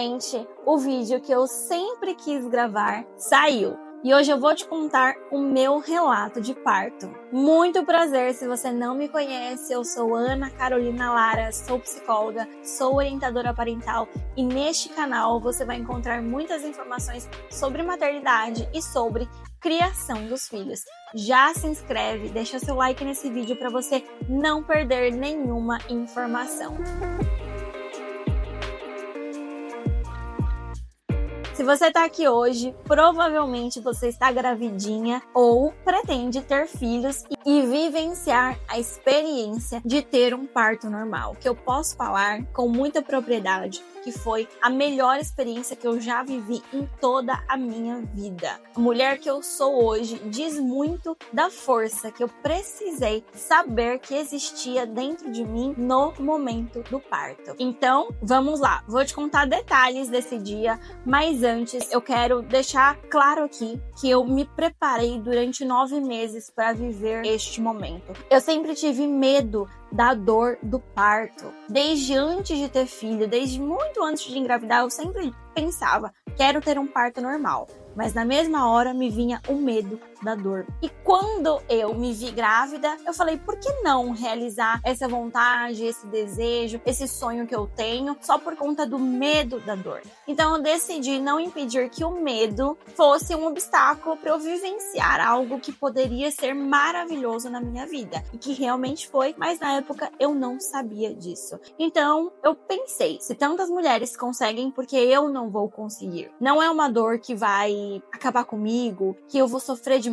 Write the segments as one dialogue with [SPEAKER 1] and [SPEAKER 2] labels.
[SPEAKER 1] finalmente, o vídeo que eu sempre quis gravar saiu. E hoje eu vou te contar o meu relato de parto. Muito prazer, se você não me conhece, eu sou Ana Carolina Lara, sou psicóloga, sou orientadora parental e neste canal você vai encontrar muitas informações sobre maternidade e sobre criação dos filhos. Já se inscreve, deixa seu like nesse vídeo para você não perder nenhuma informação. Se você está aqui hoje, provavelmente você está gravidinha ou pretende ter filhos e vivenciar a experiência de ter um parto normal, que eu posso falar com muita propriedade que foi a melhor experiência que eu já vivi em toda a minha vida. A mulher que eu sou hoje diz muito da força que eu precisei saber que existia dentro de mim no momento do parto. Então, vamos lá. Vou te contar detalhes desse dia, mas antes eu quero deixar claro aqui que eu me preparei durante 9 meses para viver este momento. Eu sempre tive medo da dor do parto. Desde antes de ter filho, desde muito antes de engravidar, eu sempre pensava, quero ter um parto normal. Mas na mesma hora me vinha o medo da dor. E quando eu me vi grávida, eu falei, por que não realizar essa vontade, esse desejo, esse sonho que eu tenho, só por conta do medo da dor? Então eu decidi não impedir que o medo fosse um obstáculo para eu vivenciar algo que poderia ser maravilhoso na minha vida. E que realmente foi, mas na época eu não sabia disso. Então eu pensei, se tantas mulheres conseguem, por que eu não vou conseguir? Não é uma dor que vai acabar comigo, que eu vou sofrer demais.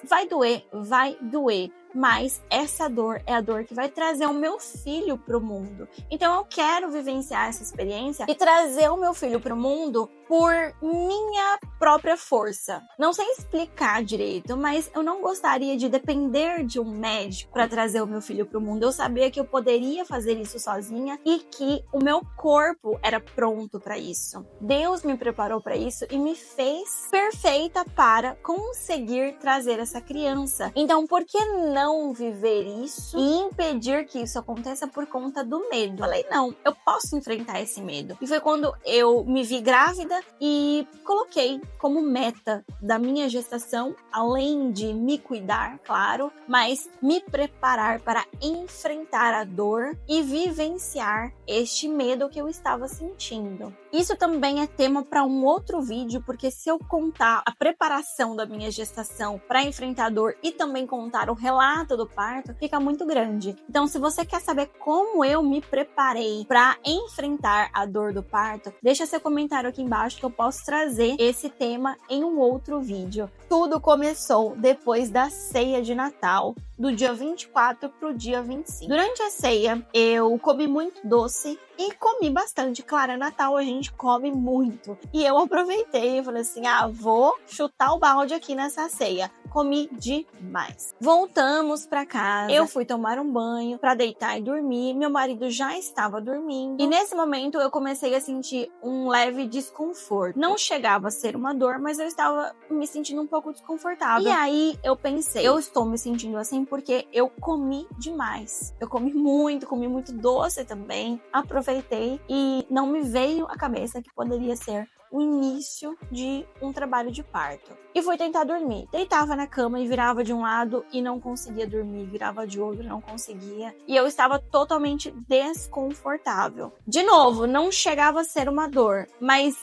[SPEAKER 1] Vai doer. Mas essa dor é a dor que vai trazer o meu filho pro mundo. Então eu quero vivenciar essa experiência e trazer o meu filho pro mundo por minha própria força. Não sei explicar direito, mas eu não gostaria de depender de um médico para trazer o meu filho pro mundo. Eu sabia que eu poderia fazer isso sozinha e que o meu corpo era pronto para isso. Deus me preparou para isso e me fez perfeita para conseguir trazer essa criança. Então, por que não viver isso e impedir que isso aconteça por conta do medo? Falei, não, eu posso enfrentar esse medo. E foi quando eu me vi grávida e coloquei como meta da minha gestação, além de me cuidar, claro, mas me preparar para enfrentar a dor e vivenciar este medo que eu estava sentindo. Isso também é tema para um outro vídeo, porque se eu contar a preparação da minha gestação para enfrentar a dor e também contar o relato do parto, fica muito grande. Então, se você quer saber como eu me preparei para enfrentar a dor do parto, deixa seu comentário aqui embaixo que eu posso trazer esse tema em um outro vídeo. Tudo começou depois da ceia de Natal, do dia 24 pro dia 25. Durante a ceia, eu comi muito doce e comi bastante. Claro, é Natal, a gente come muito. E eu aproveitei e falei assim, vou chutar o balde aqui nessa ceia. Comi demais. Voltamos pra casa. Eu fui tomar um banho pra deitar e dormir. Meu marido já estava dormindo. E nesse momento eu comecei a sentir um leve desconforto. Não chegava a ser uma dor, mas eu estava me sentindo um pouco desconfortável. E aí eu pensei, eu estou me sentindo assim porque eu comi demais. Eu comi muito doce também. Aproveitei e não me veio à cabeça que poderia ser o início de um trabalho de parto. E fui tentar dormir. Deitava na cama e virava de um lado e não conseguia dormir. Virava de outro e não conseguia. E eu estava totalmente desconfortável. De novo, não chegava a ser uma dor. Mas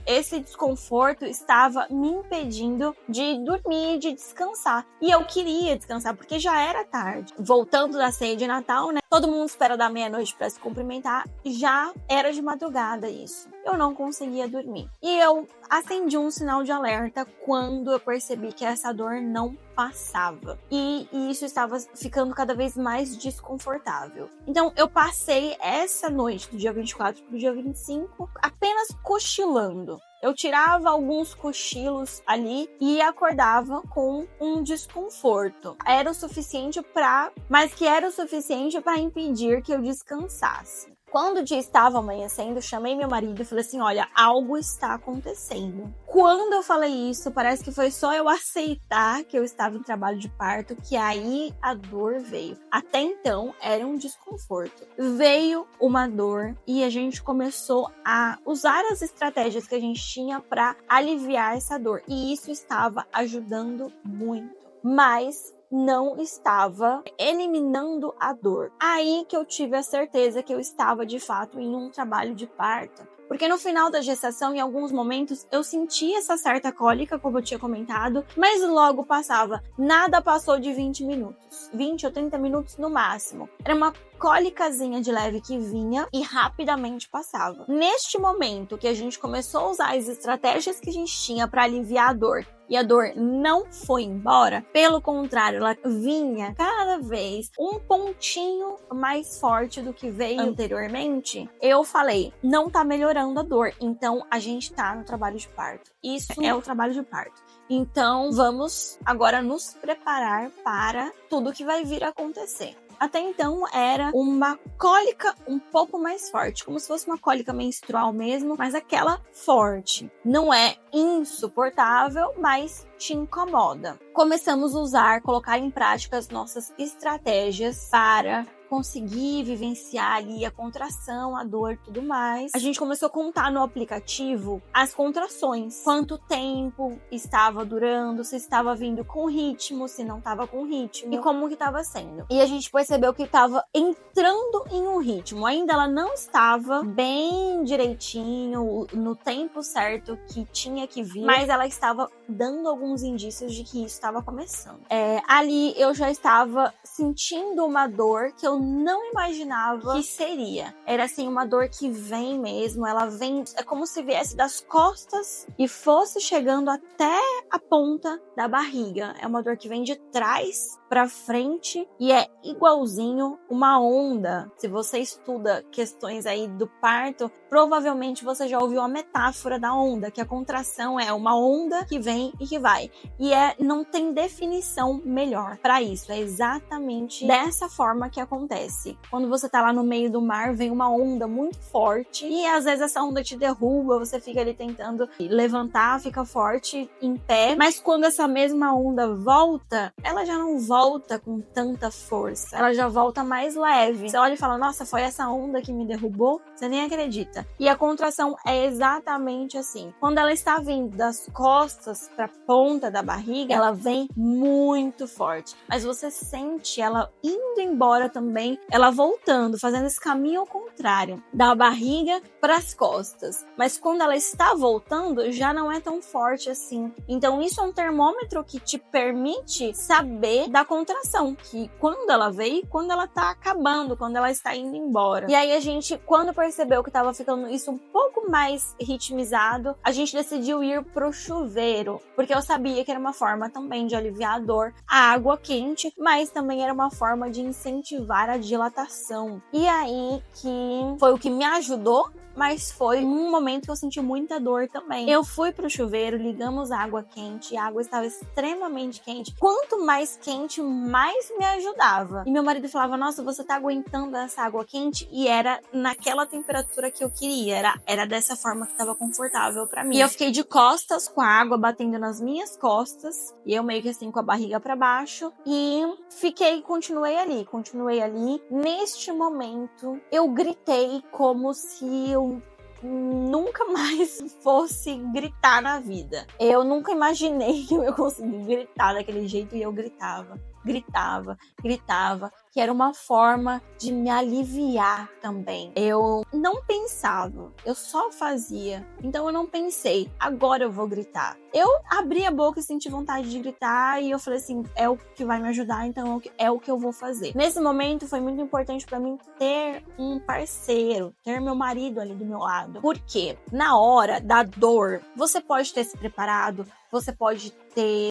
[SPEAKER 1] esse desconforto estava me impedindo de dormir, de descansar. E eu queria descansar, porque já era tarde. Voltando da ceia de Natal, né? Todo mundo espera da meia-noite para se cumprimentar. Já era de madrugada isso. Eu não conseguia dormir. E eu acendi um sinal de alerta quando eu percebi que essa dor não passava. E isso estava ficando cada vez mais desconfortável. Então, eu passei essa noite, do dia 24 pro dia 25, apenas cochilando. Eu tirava alguns cochilos ali e acordava com um desconforto. Era o suficiente para impedir que eu descansasse. Quando o dia estava amanhecendo, eu chamei meu marido e falei assim, olha, algo está acontecendo. Quando eu falei isso, parece que foi só eu aceitar que eu estava em trabalho de parto, que aí a dor veio. Até então, era um desconforto. Veio uma dor e a gente começou a usar as estratégias que a gente tinha para aliviar essa dor. E isso estava ajudando muito. Mas não estava eliminando a dor. Aí que eu tive a certeza que eu estava, de fato, em um trabalho de parto. Porque no final da gestação, em alguns momentos, eu sentia essa certa cólica, como eu tinha comentado, mas logo passava. Nada passou de 20 minutos. 20 ou 30 minutos no máximo. Era uma cólicazinha de leve que vinha e rapidamente passava. Neste momento que a gente começou a usar as estratégias que a gente tinha para aliviar a dor, e a dor não foi embora, pelo contrário, ela vinha cada vez um pontinho mais forte do que veio anteriormente, eu falei, não tá melhorando a dor, então a gente tá no trabalho de parto. Isso é o trabalho de parto. Então, vamos agora nos preparar para tudo que vai vir a acontecer. Até então era uma cólica um pouco mais forte, como se fosse uma cólica menstrual mesmo, mas aquela forte. Não é insuportável, mas te incomoda. Começamos a usar, colocar em prática as nossas estratégias para conseguir vivenciar ali a contração, a dor e tudo mais. A gente começou a contar no aplicativo as contrações, quanto tempo estava durando, se estava vindo com ritmo, se não estava com ritmo e como que estava sendo. E a gente percebeu que estava entrando em um ritmo, ainda ela não estava bem direitinho, no tempo certo que tinha que vir, mas ela estava dando alguns indícios de que isso estava começando. Ali eu já estava sentindo uma dor que eu não imaginava que seria. Era assim, uma dor que vem mesmo, ela vem, é como se viesse das costas e fosse chegando até a ponta da barriga. É uma dor que vem de trás para frente e é igualzinho uma onda. Se você estuda questões aí do parto, provavelmente você já ouviu a metáfora da onda, que a contração é uma onda que vem e que vai. E não tem definição melhor para isso. É exatamente dessa forma que acontece. Quando você tá lá no meio do mar, vem uma onda muito forte e às vezes essa onda te derruba, você fica ali tentando levantar, fica forte em pé, mas quando essa mesma onda volta, ela já não volta com tanta força, ela já volta mais leve. Você olha e fala, nossa, foi essa onda que me derrubou? Você nem acredita. E a contração é exatamente assim. Quando ela está vindo das costas para a ponta da barriga, ela vem muito forte, mas você sente ela indo embora também, ela voltando, fazendo esse caminho ao contrário, da barriga para as costas. Mas quando ela está voltando, já não é tão forte assim. Então isso é um termômetro que te permite saber da contração, que quando ela veio, quando ela tá acabando, quando ela está indo embora. E aí a gente, quando percebeu que tava ficando isso um pouco mais ritmizado, a gente decidiu ir pro chuveiro, porque eu sabia que era uma forma também de aliviar a dor, a água quente, mas também era uma forma de incentivar a dilatação. E aí que foi o que me ajudou, mas foi um momento que eu senti muita dor também. Eu fui pro chuveiro, ligamos a água quente, a água estava extremamente quente. Quanto mais quente, mais me ajudava. E meu marido falava, nossa, você tá aguentando essa água quente? E era naquela temperatura que eu queria, era dessa forma que tava confortável pra mim. E eu fiquei de costas com a água batendo nas minhas costas, e eu meio que assim com a barriga pra baixo, e continuei ali. Neste momento, eu gritei como se eu nunca mais fosse gritar na vida. Eu nunca imaginei que eu ia conseguir gritar daquele jeito, e eu gritava, que era uma forma de me aliviar também. Eu não pensava, eu só fazia. Então eu não pensei, agora eu vou gritar. Eu abri a boca e senti vontade de gritar, e eu falei assim, é o que vai me ajudar, então é o que eu vou fazer. Nesse momento foi muito importante para mim ter um parceiro, ter meu marido ali do meu lado. Porque na hora da dor, você pode ter se preparado, você pode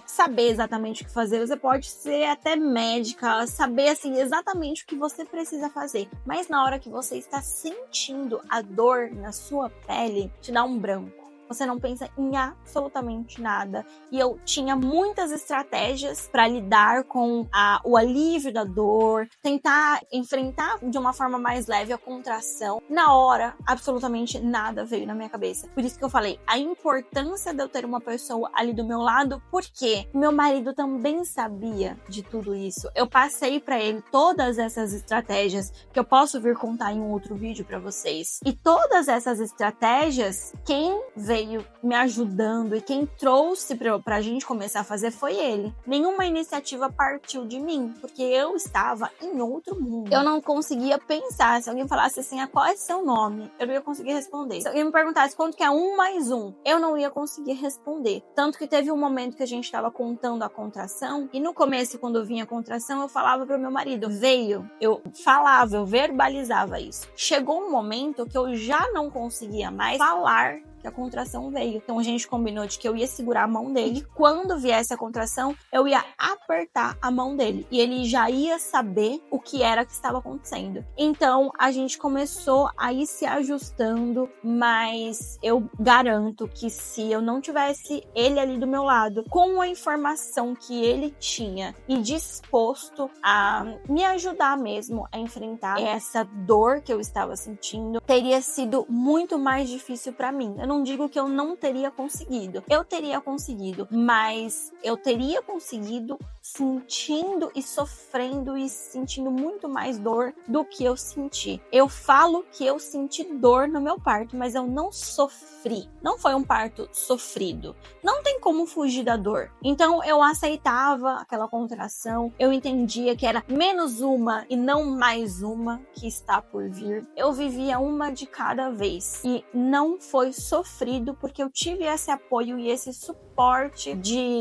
[SPEAKER 1] saber exatamente o que fazer, você pode ser até médica, saber assim exatamente o que você precisa fazer. Mas na hora que você está sentindo a dor na sua pele, te dá um branco. você não pensa em absolutamente nada. E eu tinha muitas estratégias para lidar com o alívio da dor, tentar enfrentar de uma forma mais leve a contração. Na hora, absolutamente nada veio na minha cabeça. Por isso que eu falei, a importância de eu ter uma pessoa ali do meu lado, porque meu marido também sabia de tudo isso. Eu passei para ele todas essas estratégias que eu posso vir contar em um outro vídeo para vocês. E todas essas estratégias, quem veio me ajudando e quem trouxe pra gente começar a fazer foi ele. Nenhuma iniciativa partiu de mim, porque eu estava em outro mundo. Eu não conseguia pensar. Se alguém falasse assim, qual é seu nome? Eu não ia conseguir responder. Se alguém me perguntasse quanto que é 1 mais 1, eu não ia conseguir responder. Tanto que teve um momento que a gente estava contando a contração, e no começo, quando vinha a contração, eu falava pro meu marido, veio. Eu falava, eu verbalizava isso. Chegou um momento que eu já não conseguia mais falar que a contração veio. Então a gente combinou de que eu ia segurar a mão dele, e quando viesse a contração, eu ia apertar a mão dele e ele já ia saber o que era que estava acontecendo. Então a gente começou a ir se ajustando, mas eu garanto que se eu não tivesse ele ali do meu lado, com a informação que ele tinha e disposto a me ajudar mesmo a enfrentar essa dor que eu estava sentindo, teria sido muito mais difícil para mim. Eu não digo que eu não teria conseguido. Eu teria conseguido, mas eu teria conseguido sentindo e sofrendo e sentindo muito mais dor do que eu senti. Eu falo que eu senti dor no meu parto, mas eu não sofri. Não foi um parto sofrido. Não tem como fugir da dor. Então eu aceitava aquela contração, eu entendia que era menos uma e não mais uma que está por vir. Eu vivia uma de cada vez e não foi sofrido porque eu tive esse apoio e esse suporte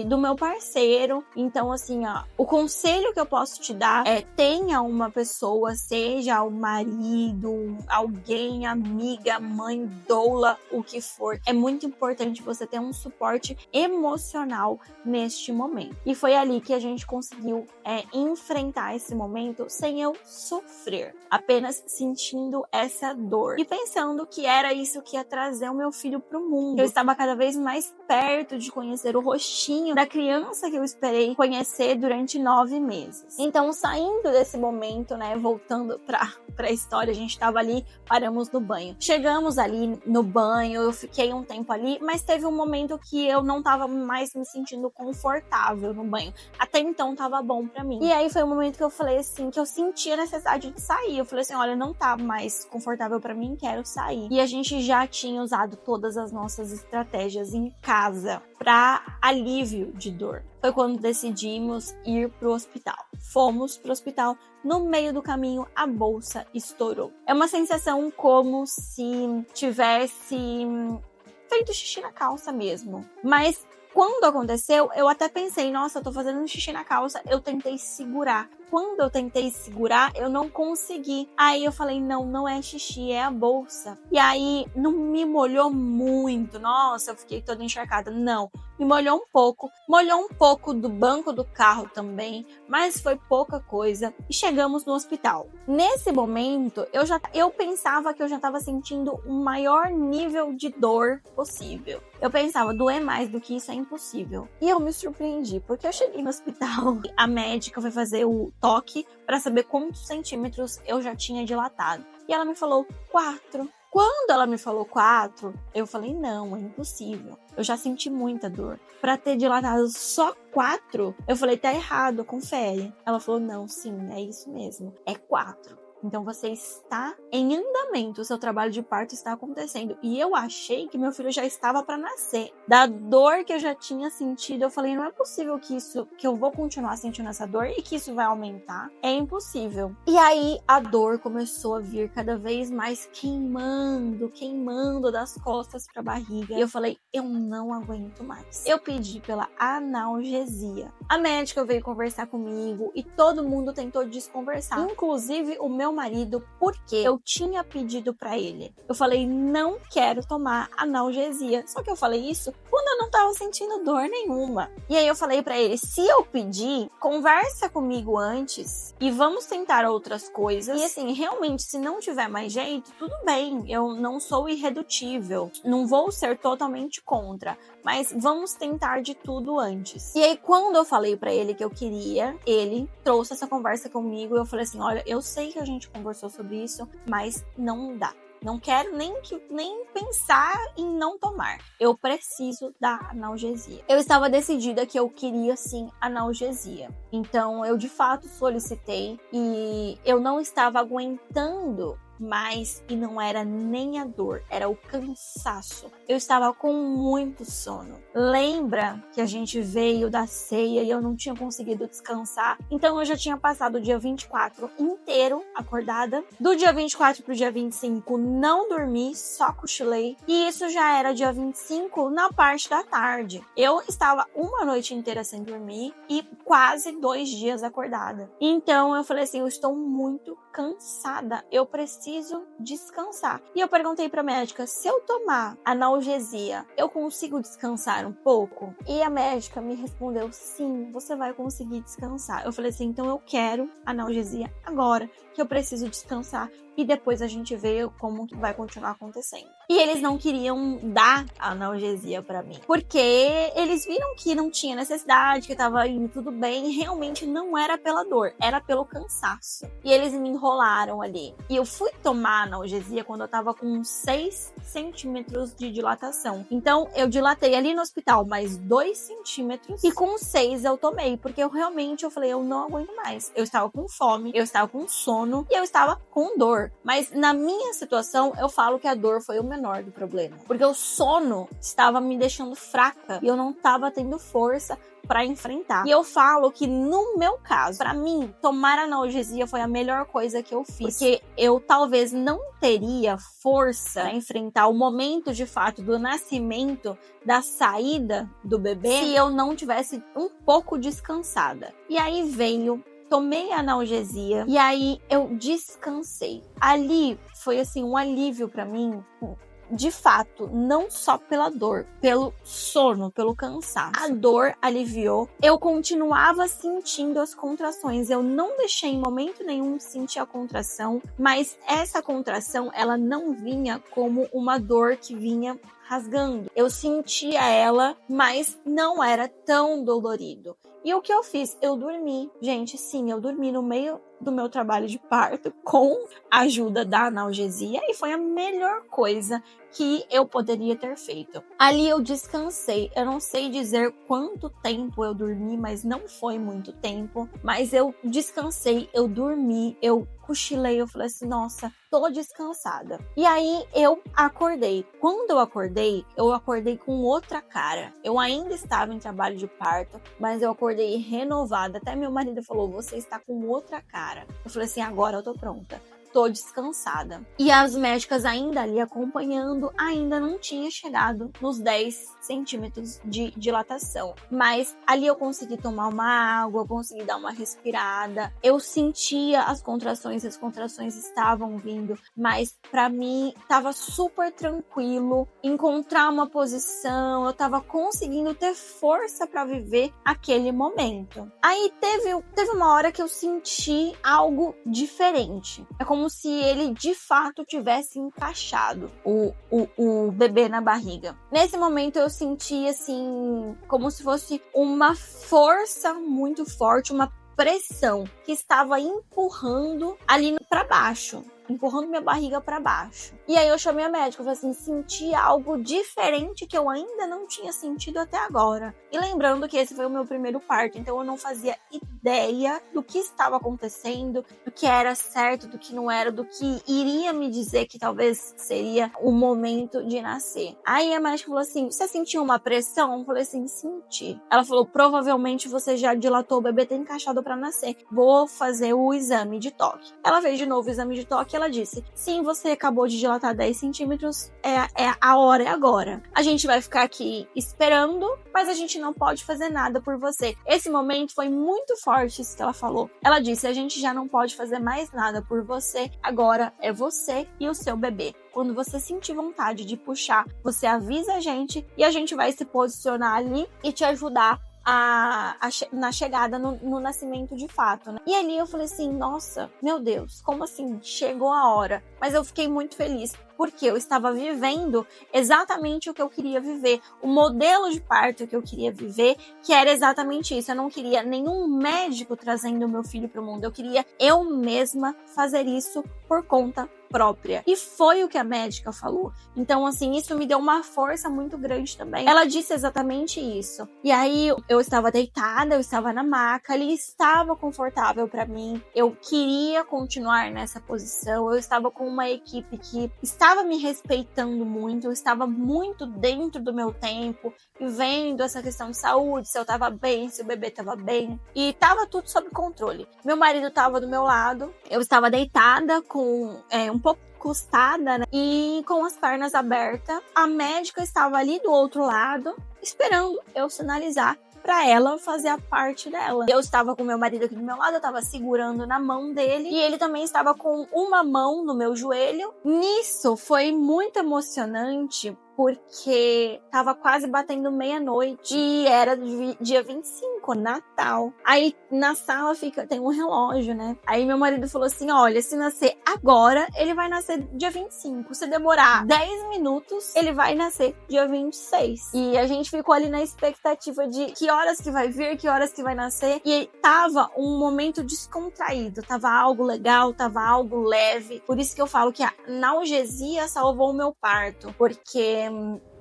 [SPEAKER 1] do meu parceiro. Então assim, o conselho que eu posso te dar é tenha uma pessoa, seja o marido, alguém, amiga, mãe, doula, o que for. É muito importante você ter um suporte emocional neste momento. E foi ali que a gente conseguiu enfrentar esse momento sem eu sofrer, apenas sentindo essa dor e pensando que era isso que ia trazer o meu filho pro mundo. Eu estava cada vez mais perto de conhecer o rostinho da criança que eu esperei conhecer durante 9 meses. Então, saindo desse momento, voltando pra história, a gente tava ali, paramos no banho. Chegamos ali no banho, eu fiquei um tempo ali, mas teve um momento que eu não tava mais me sentindo confortável no banho. Até então tava bom pra mim. E aí foi o momento que eu falei assim, que eu senti a necessidade de sair. Eu falei assim, olha, não tá mais confortável pra mim, quero sair. E a gente já tinha usado todas as nossas estratégias em casa pra alívio de dor. Foi quando decidimos ir pro hospital. Fomos pro hospital, no meio do caminho a bolsa estourou. É uma sensação como se tivesse feito xixi na calça mesmo. Mas quando aconteceu, eu até pensei, nossa, eu tô fazendo xixi na calça, eu tentei segurar. Quando eu tentei segurar, eu não consegui. Aí eu falei, não é xixi, é a bolsa. E aí, não me molhou muito. Nossa, eu fiquei toda encharcada. Não, me molhou um pouco do banco do carro também, mas foi pouca coisa. E chegamos no hospital. Nesse momento, eu pensava que eu já estava sentindo o maior nível de dor possível. Eu pensava, doer mais do que isso é impossível. E eu me surpreendi, porque eu cheguei no hospital, a médica foi fazer o toque para saber quantos centímetros eu já tinha dilatado. E ela me falou 4. Quando ela me falou 4, eu falei, não, é impossível. Eu já senti muita dor. Pra ter dilatado só 4, eu falei, tá errado, confere. Ela falou, não, sim, é isso mesmo, é 4. Então você está em andamento, o seu trabalho de parto está acontecendo. E eu achei que meu filho já estava para nascer. Da dor que eu já tinha sentido, eu falei, não é possível que eu vou continuar sentindo essa dor e que isso vai aumentar. É impossível. E aí a dor começou a vir cada vez mais queimando das costas para a barriga. E eu falei, eu não aguento mais. Eu pedi pela analgesia. A médica veio conversar comigo e todo mundo tentou desconversar. Inclusive o meu meu marido porque eu tinha pedido pra ele. Eu falei, não quero tomar analgesia. Só que eu falei isso quando eu não tava sentindo dor nenhuma. E aí eu falei pra ele, se eu pedir, conversa comigo antes e vamos tentar outras coisas. E assim, realmente, se não tiver mais jeito, tudo bem. Eu não sou irredutível. Não vou ser totalmente contra. Mas vamos tentar de tudo antes. E aí, quando eu falei pra ele que eu queria, ele trouxe essa conversa comigo. E eu falei assim, olha, eu sei que a gente conversou sobre isso, mas não dá. Não quero nem pensar em não tomar. Eu preciso da analgesia. Eu estava decidida que eu queria, sim, analgesia. Então, eu de fato solicitei e eu não estava aguentando mais e não era nem a dor, era o cansaço. Eu estava com muito sono. Lembra que a gente veio da ceia e eu não tinha conseguido descansar? Então eu já tinha passado o dia 24 inteiro acordada. Do dia 24 pro dia 25 não dormi, só cochilei. E isso já era dia 25 na parte da tarde. Eu estava uma noite inteira sem dormir e quase 2 dias acordada. Então eu falei assim, eu estou muito cansada, eu preciso descansar. E eu perguntei pra médica, se eu tomar analgesia, eu consigo descansar um pouco? E a médica me respondeu, sim, você vai conseguir descansar. Eu falei assim, então eu quero analgesia agora, que eu preciso descansar e depois a gente vê como vai continuar acontecendo. E eles não queriam dar a analgesia pra mim, porque eles viram que não tinha necessidade, que tava indo tudo bem, realmente não era pela dor, era pelo cansaço. E eles me enrolaram ali. E eu fui tomar analgesia quando eu tava com 6 centímetros de dilatação. Então, eu dilatei ali no hospital mais 2 centímetros e com 6 eu tomei, porque eu falei, eu não aguento mais. Eu estava com fome, eu estava com sono e eu estava com dor. Mas na minha situação, eu falo que a dor foi o menor do problema, porque o sono estava me deixando fraca e eu não estava tendo força para enfrentar. E eu falo que no meu caso, para mim, tomar analgesia foi a melhor coisa que eu fiz, porque eu talvez não teria força para enfrentar o momento de fato do nascimento, da saída do bebê, se eu não tivesse um pouco descansada. E aí veio, tomei a analgesia e aí eu descansei. Ali foi assim um alívio para mim. De fato, não só pela dor, pelo sono, pelo cansaço. A dor aliviou. Eu continuava sentindo as contrações. Eu não deixei em momento nenhum sentir a contração, mas essa contração, ela não vinha como uma dor que vinha rasgando. Eu sentia ela, mas não era tão dolorido. E o que eu fiz? Eu dormi. Gente, sim, eu dormi no meio do meu trabalho de parto com a ajuda da analgesia e foi a melhor coisa que eu poderia ter feito. Ali eu descansei. Eu não sei dizer quanto tempo eu dormi, mas não foi muito tempo. Mas eu descansei, eu dormi, eu cochilei, eu falei assim, nossa, tô descansada. E aí eu acordei. Quando eu acordei com outra cara. Eu ainda estava em trabalho de parto, mas eu acordei renovada. Até meu marido falou, você está com outra cara. Eu falei assim, agora eu tô pronta. Tô descansada. E as médicas ainda ali acompanhando, ainda não tinha chegado nos 10 centímetros de dilatação. Mas ali eu consegui tomar uma água, eu consegui dar uma respirada. Eu sentia as contrações estavam vindo, mas pra mim tava super tranquilo encontrar uma posição, eu tava conseguindo ter força pra viver aquele momento. Aí teve uma hora que eu senti algo diferente. É como se ele de fato tivesse encaixado o bebê na barriga. Nesse momento eu senti assim, como se fosse uma força muito forte, uma pressão que estava empurrando ali para baixo. Empurrando minha barriga para baixo. E aí eu chamei a médica, eu falei assim, senti algo diferente que eu ainda não tinha sentido até agora. E lembrando que esse foi o meu primeiro parto, então eu não fazia ideia do que estava acontecendo, do que era certo, do que não era, do que iria me dizer que talvez seria o momento de nascer. Aí a médica falou assim, você sentiu uma pressão? Eu falei assim, senti. Ela falou, provavelmente você já dilatou, o bebê tá encaixado para nascer. Vou fazer o exame de toque. Ela fez de novo o exame de toque, ela disse: sim, você acabou de dilatar 10 centímetros, a hora é agora. A gente vai ficar aqui esperando, mas a gente não pode fazer nada por você. Esse momento foi muito forte, isso que ela falou. Ela disse: a gente já não pode fazer mais nada por você, agora é você e o seu bebê. Quando você sentir vontade de puxar, você avisa a gente e a gente vai se posicionar ali e te ajudar na chegada, no nascimento de fato, né? E ali eu falei assim, nossa, meu Deus, como assim? Chegou a hora. Mas eu fiquei muito feliz, porque eu estava vivendo exatamente o que eu queria viver, o modelo de parto que eu queria viver, que era exatamente isso. Eu não queria nenhum médico trazendo o meu filho para o mundo, eu queria eu mesma fazer isso por conta própria. E foi o que a médica falou. Então, assim, isso me deu uma força muito grande também. Ela disse exatamente isso. E aí, eu estava deitada, eu estava na maca, ali estava confortável para mim. Eu queria continuar nessa posição. Eu estava com uma equipe que estava me respeitando muito, eu estava muito dentro do meu tempo, vendo essa questão de saúde, se eu estava bem, se o bebê estava bem. E estava tudo sob controle. Meu marido estava do meu lado, eu estava deitada com um pouco encostada, né? E com as pernas abertas. A médica estava ali do outro lado, esperando eu sinalizar para ela fazer a parte dela. Eu estava com meu marido aqui do meu lado, eu estava segurando na mão dele e ele também estava com uma mão no meu joelho. Nisso foi muito emocionante, porque tava quase batendo meia-noite e era dia 25, Natal. Aí na sala tem um relógio, né? Aí meu marido falou assim, olha, se nascer agora, ele vai nascer dia 25. Se demorar 10 minutos, ele vai nascer dia 26. E a gente ficou ali na expectativa de que horas que vai vir, que horas que vai nascer. E tava um momento descontraído, tava algo legal, tava algo leve. Por isso que eu falo que a analgesia salvou o meu parto, porque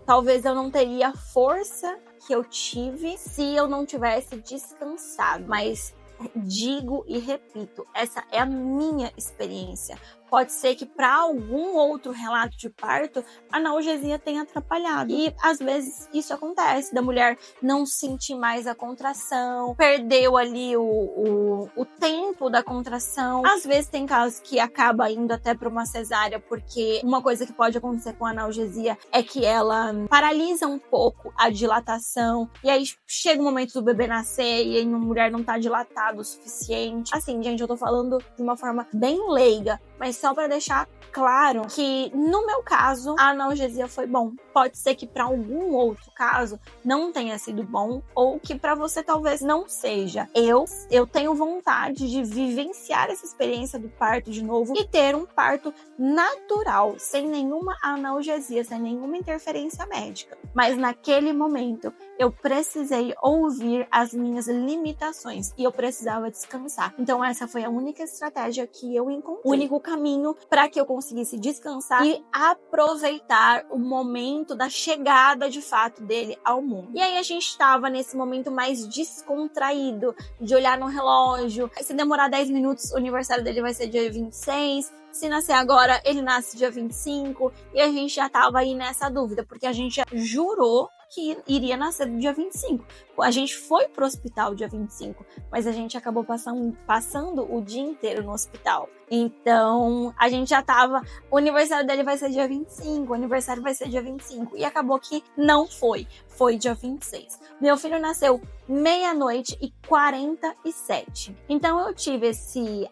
[SPEAKER 1] talvez eu não teria a força que eu tive se eu não tivesse descansado. Mas digo e repito, essa é a minha experiência. Pode ser que para algum outro relato de parto, a analgesia tenha atrapalhado. E às vezes isso acontece, da mulher não sentir mais a contração, perdeu ali o tempo da contração. Às vezes tem casos que acaba indo até para uma cesárea, porque uma coisa que pode acontecer com a analgesia é que ela paralisa um pouco a dilatação. E aí chega o momento do bebê nascer e a mulher não tá dilatada o suficiente. Assim, gente, eu tô falando de uma forma bem leiga, mas só para deixar claro que, no meu caso, a analgesia foi bom. Pode ser que para algum outro caso não tenha sido bom, ou que para você talvez não seja. Eu tenho vontade de vivenciar essa experiência do parto de novo e ter um parto natural, sem nenhuma analgesia, sem nenhuma interferência médica. Mas naquele momento, eu precisei ouvir as minhas limitações e eu precisava descansar. Então essa foi a única estratégia que eu encontrei. O único caminho para que eu conseguisse descansar e aproveitar o momento da chegada de fato dele ao mundo. E aí a gente estava nesse momento mais descontraído, de olhar no relógio. Se demorar 10 minutos, o aniversário dele vai ser dia 26. Se nascer agora, ele nasce dia 25. E a gente já tava aí nessa dúvida, porque a gente já jurou que iria nascer no dia 25. A gente foi pro hospital dia 25, mas a gente acabou passando o dia inteiro no hospital. Então, a gente já tava... O aniversário dele vai ser dia 25, o aniversário vai ser dia 25. E acabou que não foi. Foi dia 26. Meu filho nasceu 00:47. Então, eu tive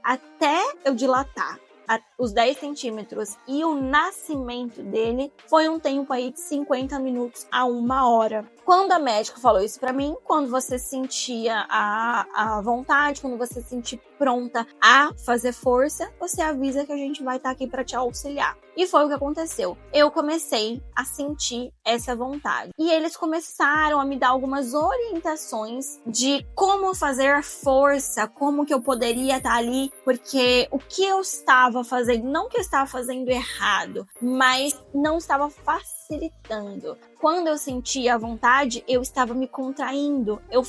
[SPEAKER 1] até eu dilatar os 10 centímetros e o nascimento dele foi um tempo aí de 50 minutos a 1 hora. Quando a médica falou isso pra mim, quando você sentia a vontade, quando você se sentir pronta a fazer força, você avisa que a gente vai estar aqui pra te auxiliar. E foi o que aconteceu. Eu comecei a sentir essa vontade. E eles começaram a me dar algumas orientações de como fazer força, como que eu poderia estar ali, porque o que eu estava fazendo, não que eu estava fazendo errado, mas não estava fácil. facilitando. Quando eu sentia a vontade, eu estava me contraindo. Eu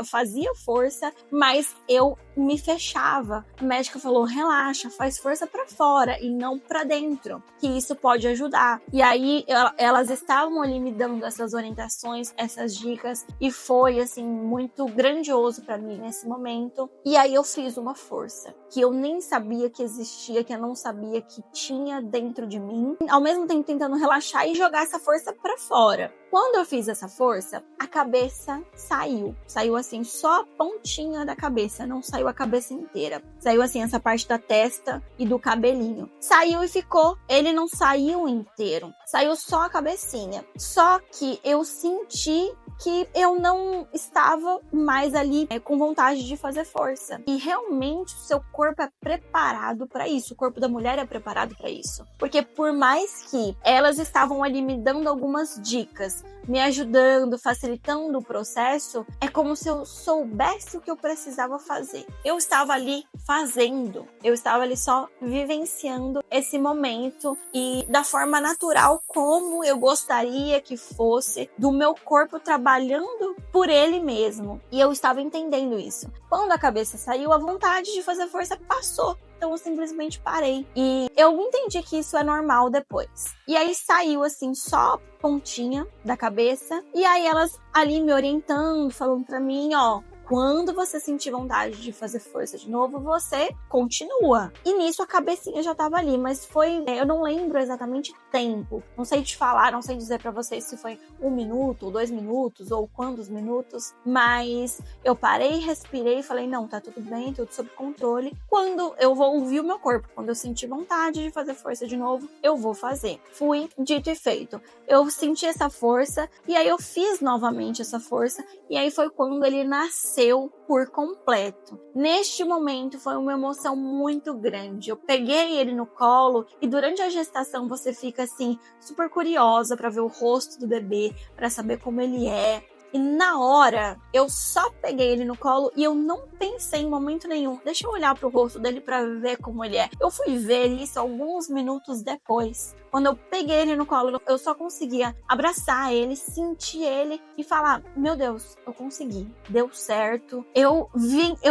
[SPEAKER 1] fazia força, mas eu me fechava. A médica falou, relaxa, faz força para fora e não para dentro, que isso pode ajudar. E aí elas estavam ali me dando essas orientações, essas dicas, e foi assim muito grandioso para mim nesse momento. E aí eu fiz uma força que eu nem sabia que existia, que eu não sabia que tinha dentro de mim, ao mesmo tempo tentando relaxar e jogar essa força para fora. Quando eu fiz essa força, a cabeça saiu assim, só a pontinha da cabeça, não saiu a cabeça inteira. Saiu assim, essa parte da testa e do cabelinho. Saiu e ficou. Ele não saiu inteiro. Saiu só a cabecinha. Só que eu senti que eu não estava mais ali com vontade de fazer força. E realmente o seu corpo é preparado para isso. O corpo da mulher é preparado para isso. Porque por mais que elas estavam ali me dando algumas dicas, me ajudando, facilitando o processo, é como se eu soubesse o que eu precisava fazer. Eu estava ali fazendo, eu estava ali só vivenciando esse momento e da forma natural como eu gostaria que fosse, do meu corpo trabalhando por ele mesmo. E eu estava entendendo isso. Quando a cabeça saiu, a vontade de fazer força passou. Então eu simplesmente parei. E eu entendi que isso é normal depois. E aí saiu assim, só a pontinha da cabeça. E aí elas ali me orientando, falando pra mim, ó, quando você sentir vontade de fazer força de novo, você continua. E nisso a cabecinha já tava ali, mas foi... Eu não lembro exatamente tempo. Não sei te falar, não sei dizer pra vocês se foi 1 minuto, 2 minutos, ou quantos minutos. Mas eu parei, respirei e falei, não, tá tudo bem, tudo sob controle. Quando eu vou ouvir o meu corpo, quando eu sentir vontade de fazer força de novo, eu vou fazer. Fui, dito e feito. Eu senti essa força, e aí eu fiz novamente essa força, e aí foi quando ele nasceu por completo. Neste momento foi uma emoção muito grande. Eu peguei ele no colo e durante a gestação você fica assim super curiosa para ver o rosto do bebê, para saber como ele é. E na hora, eu só peguei ele no colo e eu não pensei em momento nenhum. Deixa eu olhar pro rosto dele pra ver como ele é. Eu fui ver isso alguns minutos depois. Quando eu peguei ele no colo, eu só conseguia abraçar ele, sentir ele e falar, meu Deus, eu consegui. Deu certo. Eu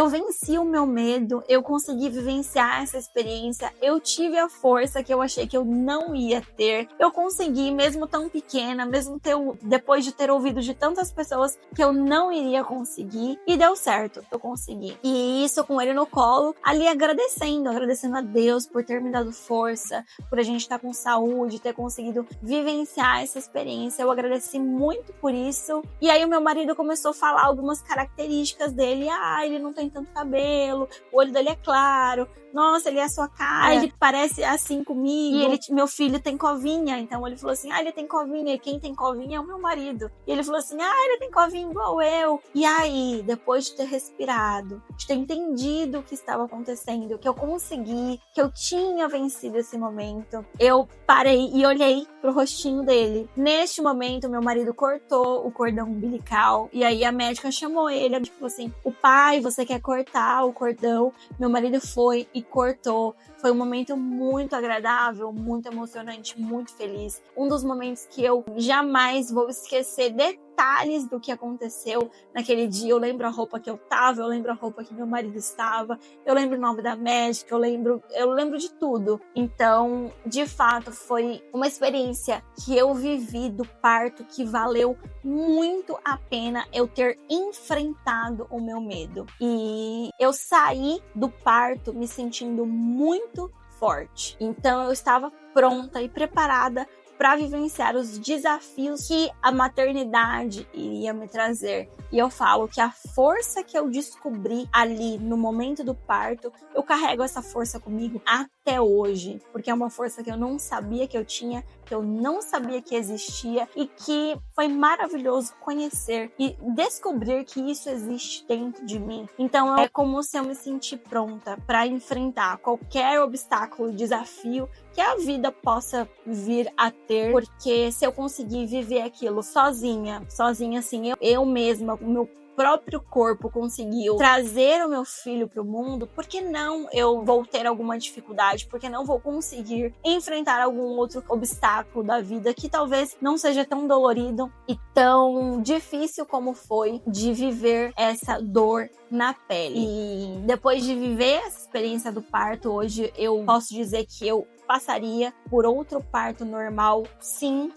[SPEAKER 1] venci o meu medo. Eu consegui vivenciar essa experiência. Eu tive a força que eu achei que eu não ia ter. Eu consegui, mesmo tão pequena, mesmo depois de ter ouvido de tantas pessoas que eu não iria conseguir, e deu certo, eu consegui. E isso com ele no colo, ali agradecendo a Deus por ter me dado força, por a gente estar com saúde, ter conseguido vivenciar essa experiência. Eu agradeci muito por isso. E aí o meu marido começou a falar algumas características dele. Ele não tem tanto cabelo, o olho dele é claro, nossa, ele é a sua cara, ele parece assim comigo. E meu filho tem covinha, então ele falou assim, ele tem covinha, e quem tem covinha é o meu marido. E ele falou assim, ele tem covinha igual eu. E aí, depois de ter respirado, de ter entendido o que estava acontecendo, que eu consegui, que eu tinha vencido esse momento, eu parei e olhei pro rostinho dele. Neste momento, meu marido cortou o cordão umbilical, e aí a médica chamou ele, ela falou assim, o pai, você quer cortar o cordão? Meu marido foi e cortou. Foi um momento muito agradável, muito emocionante, muito feliz. Um dos momentos que eu jamais vou esquecer detalhes do que aconteceu naquele dia. Eu lembro a roupa que eu tava, eu lembro a roupa que meu marido estava, eu lembro o nome da médica, eu lembro de tudo. Então, de fato, foi uma experiência que eu vivi do parto que valeu muito a pena eu ter enfrentado o meu medo. E eu saí do parto me sentindo muito forte. Então eu estava pronta e preparada para vivenciar os desafios que a maternidade iria me trazer. E eu falo que a força que eu descobri ali no momento do parto, eu carrego essa força comigo até hoje, porque é uma força que eu não sabia que eu tinha, que eu não sabia que existia, e que foi maravilhoso conhecer e descobrir que isso existe dentro de mim. Então é como se eu me sentisse pronta para enfrentar qualquer obstáculo e desafio que a vida possa vir a ter, porque se eu conseguir viver aquilo sozinha assim, eu mesma, o meu próprio corpo conseguiu trazer o meu filho para o mundo, por que não eu vou ter alguma dificuldade? Por que não vou conseguir enfrentar algum outro obstáculo da vida que talvez não seja tão dolorido e tão difícil como foi de viver essa dor na pele? E depois de viver essa experiência do parto, hoje eu posso dizer que eu passaria por outro parto normal, sim,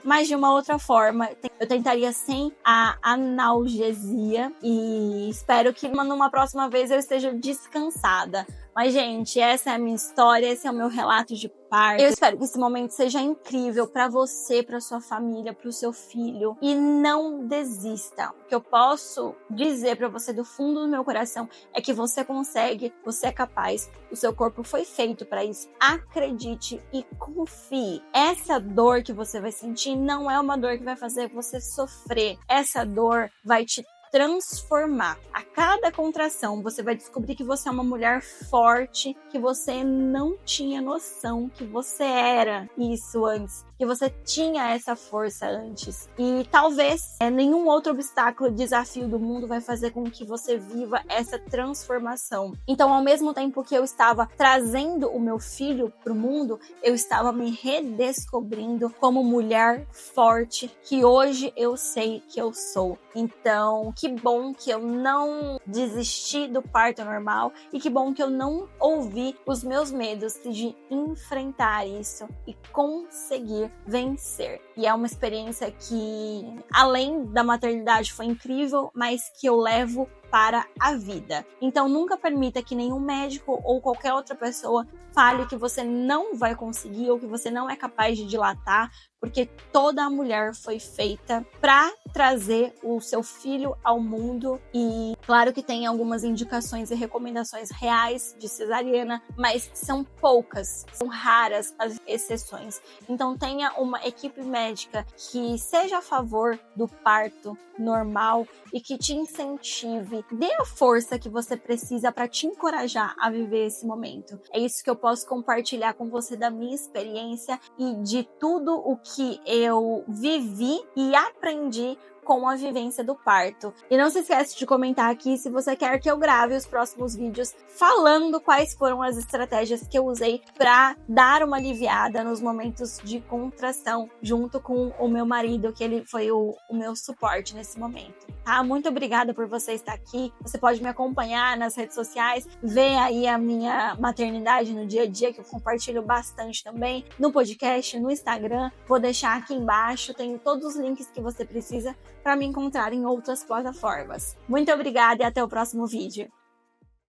[SPEAKER 1] mas de uma outra forma. Eu tentaria sem a analgesia e espero que numa próxima vez eu esteja descansada. Mas, gente, essa é a minha história, esse é o meu relato de parto. Eu espero que esse momento seja incrível pra você, pra sua família, pro seu filho. E não desista. O que eu posso dizer pra você do fundo do meu coração é que você consegue, você é capaz. O seu corpo foi feito pra isso. Acredite e confie. Essa dor que você vai sentir não é uma dor que vai fazer você sofrer. Essa dor vai te transformar. A cada contração, você vai descobrir que você é uma mulher forte, que você não tinha noção que você era isso antes, que você tinha essa força antes. E talvez nenhum outro obstáculo, desafio do mundo vai fazer com que você viva essa transformação. Então, ao mesmo tempo que eu estava trazendo o meu filho para o mundo, eu estava me redescobrindo como mulher forte, que hoje eu sei que eu sou. Então, que bom que eu não desisti do parto normal e que bom que eu não ouvi os meus medos de enfrentar isso e conseguir vencer. E é uma experiência que, além da maternidade, foi incrível, mas que eu levo para a vida. Então, nunca permita que nenhum médico ou qualquer outra pessoa fale que você não vai conseguir ou que você não é capaz de dilatar, porque toda mulher foi feita para trazer o seu filho ao mundo. E claro que tem algumas indicações e recomendações reais de cesariana, mas são poucas, são raras as exceções. Então tenha uma equipe médica que seja a favor do parto normal e que te incentive, dê a força que você precisa para te encorajar a viver esse momento. É isso que eu posso compartilhar com você da minha experiência e de tudo o que eu vivi e aprendi com a vivência do parto. E não se esquece de comentar aqui se você quer que eu grave os próximos vídeos falando quais foram as estratégias que eu usei para dar uma aliviada nos momentos de contração, junto com o meu marido, que ele foi o meu suporte nesse momento. Tá? Muito obrigada por você estar aqui. Você pode me acompanhar nas redes sociais, ver aí a minha maternidade no dia a dia, que eu compartilho bastante também, no podcast, no Instagram. Vou deixar aqui embaixo, tenho todos os links que você precisa para me encontrar em outras plataformas. Muito obrigada e até o próximo vídeo.